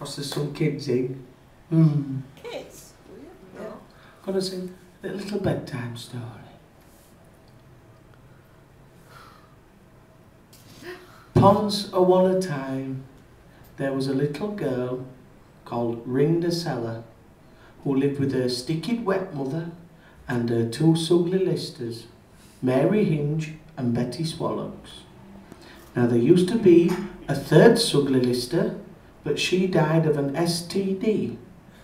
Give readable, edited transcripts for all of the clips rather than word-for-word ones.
because there's some kids in. Kids? Yeah. Gonna sing a little bedtime story. Once upon a time, there was a little girl called Rinda Cellar who lived with her sticky wet mother and her two sugly listers, Mary Hinge and Betty Swallocks. Now there used to be a third sugly lister, but she died of an STD.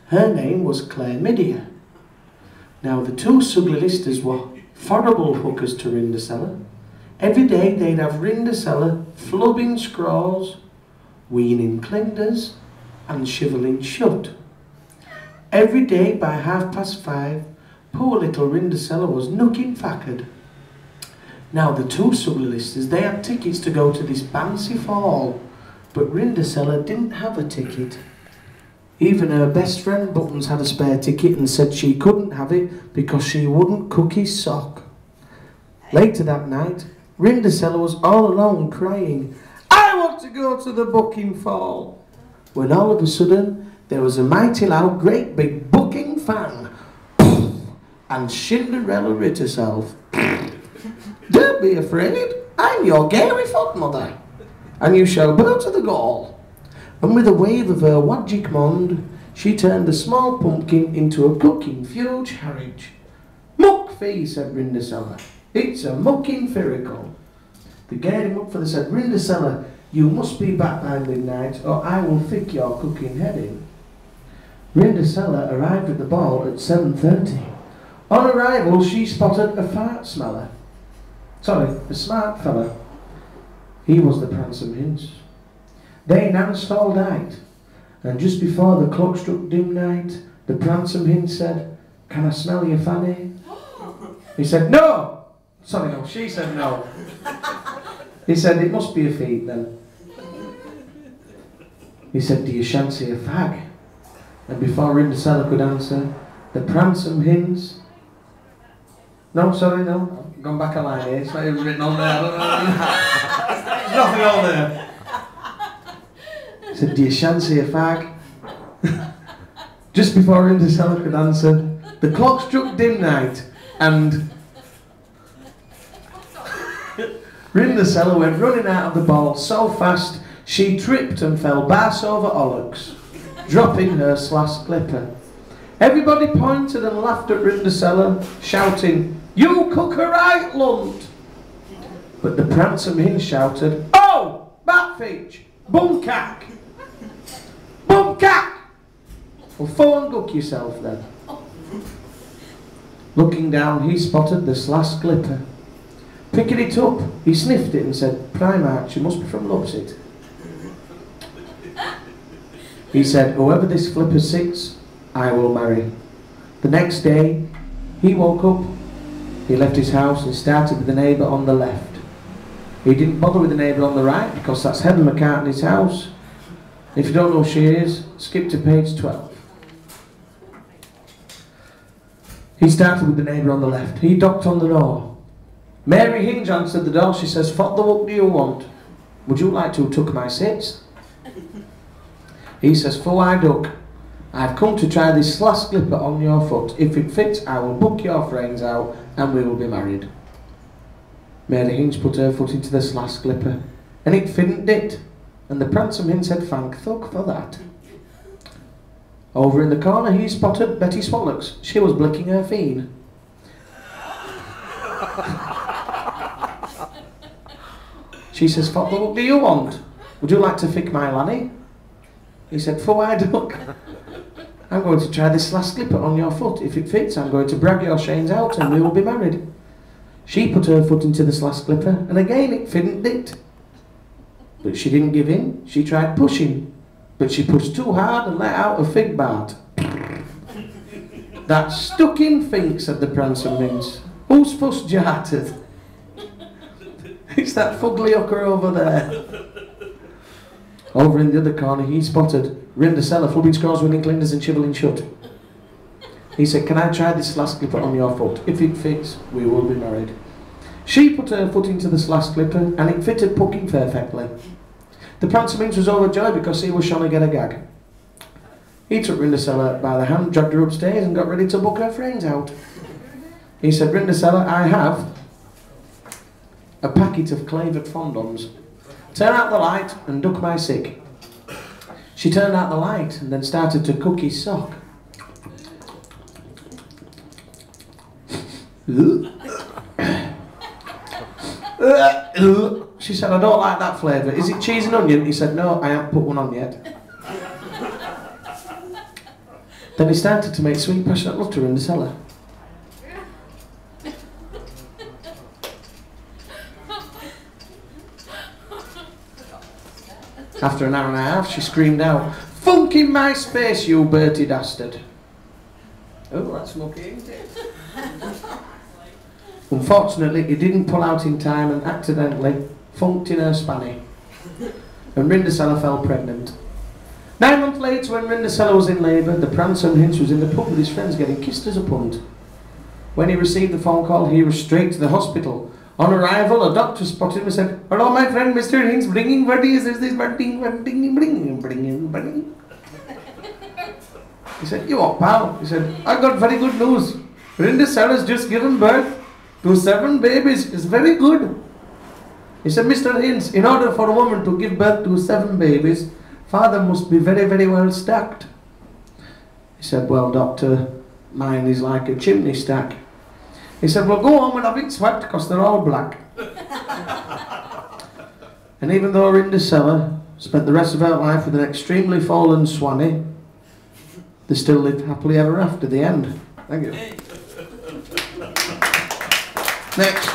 Her name was Chlamydia. Now the two sugly listers were horrible hookers to Rinda Cellar. Every day they'd have Rinda Cellar flubbing scraws, weaning clinders and shiveling shut. Every day by 5:30, poor little Rinda Cellar was nooking facked. Now the two sugly-listers, they had tickets to go to this fancy fall, but Rinda Cellar didn't have a ticket. Even her best friend Buttons had a spare ticket and said she couldn't have it because she wouldn't cook his sock. Later that night, Rinda Cellar was all alone crying, "I want to go to the booking fall," when all of a sudden there was a mighty loud great big booking fang, and Cinderella writ herself. "Don't be afraid, I'm your Gary Fodmother, and you shall go to the gall." And with a wave of her wadgic wand, she turned the small pumpkin into a cooking huge harridge. "Muck fee," said Rinda Cellar. "It's a mucking firacle." They gave him up for they said, "Rinda Cellar, you must be back by midnight, or I will thick your cooking head in." Rinda Cellar arrived at the ball at 7:30. On arrival, she spotted a fart smeller. Sorry, a smart fella. He was the Pransome Hince. They danced all night, and just before the clock struck dim night, the Pransome Hince said, "Can I smell your fanny?" He said, "No!" Sorry, no, she said no. He said, "It must be a feet then." He said, "Do you fancy a fag?" And before Rinda Cellar could answer, the Pransome Hince... No, sorry, no. I've gone back a line here. It's not even written on there. I don't know. There's nothing on there. He said, "Do you fancy a fag?" Just before Rinda Cellar could answer, the clock struck dim night, and Rinda Cellar went running out of the ball so fast she tripped and fell bass over ollocks, dropping her slash clipper. Everybody pointed and laughed at Rinda Cellar, shouting, "You cook her right, lunt!" But the Pransome Hince shouted, "Oh, batfitch, bumcack, bumcack!" "Well, phone and gook yourself then." Looking down, he spotted the slash clipper. Picking it up, he sniffed it and said, "Primark, she must be from Lupsit." He said, "Whoever this flipper sits, I will marry." The next day, he woke up, he left his house and started with the neighbour on the left. He didn't bother with the neighbour on the right because that's Helen McCartney's house. If you don't know who she is, skip to page 12. He started with the neighbour on the left. He knocked on the door. Mary Hinge answered the door. She says, "What the fuck do you want? Would you like to tuck my sits?" He says, "For I duck, I've come to try this slash clipper on your foot. If it fits, I will book your friends out and we will be married." Mary Hinge put her foot into the slash clipper and it fitted it. And the Pransome Hince said, "Thank thuck for that." Over in the corner he spotted Betty Swallocks. She was blicking her feen. She says, "What the fuck do you want? Would you like to fick my lanny?" He said, "For I duck, I'm going to try this last slipper on your foot. If it fits, I'm going to brag your shanes out and we will be married." She put her foot into the last slipper and again it fitted it. But she didn't give in. She tried pushing, but she pushed too hard and let out a fig bart. "That stuck in fink," said the Pransome Hince. "Who's fuss jarted?" "It's that fugly hooker over there." Over in the other corner he spotted Rinda Cellar, flubbing scores, winning clinders and shiveling shut. He said, "Can I try this slash clipper on your foot? If it fits, we will be married." She put her foot into the slash clipper and it fitted pucking perfectly. The Pransome Hince was overjoyed because he was trying to get a gag. He took Rinda by the hand, dragged her upstairs and got ready to book her friends out. He said, Rinda, I have a packet of clavoured fondants. Turn out the light and duck my sick. She turned out the light and then started to cook his sock. She said, I don't like that flavour. Is it cheese and onion? He said, no, I haven't put one on yet. Then he started to make sweet passionate love to her in the cellar. After an hour and a half, she screamed out, "Funk in my space, you Bertie dastard." Oh, that's lucky, isn't it? Unfortunately, he didn't pull out in time and accidentally funked in her spanny. And Rinda fell pregnant. 9 months later, when Rinda was in labour, the Prancer Hinch was in the pub with his friends getting kissed as a punt. When he received the phone call, he was straight to the hospital. On arrival, a doctor spotted him and said, "Hello, my friend, Mr. Hinks, bringing buddies, is this bringing. He said, "You what, pal?" He said, "I got very good news. Rinda has just given birth to 7 babies. It's very good." He said, "Mr. Hinks, in order for a woman to give birth to 7 babies, father must be very, very well stacked." He said, "Well, doctor, mine is like a chimney stack." He said, "Well, go home and have it swept because they're all black." And even though Rinda spent the rest of her life with an extremely fallen swanny, they still lived happily ever after the end. Thank you. Next.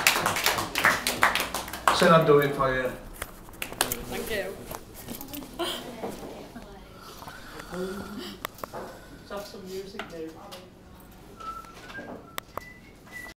Said I'd do it for you. Thank you. Let's have some music, Dave.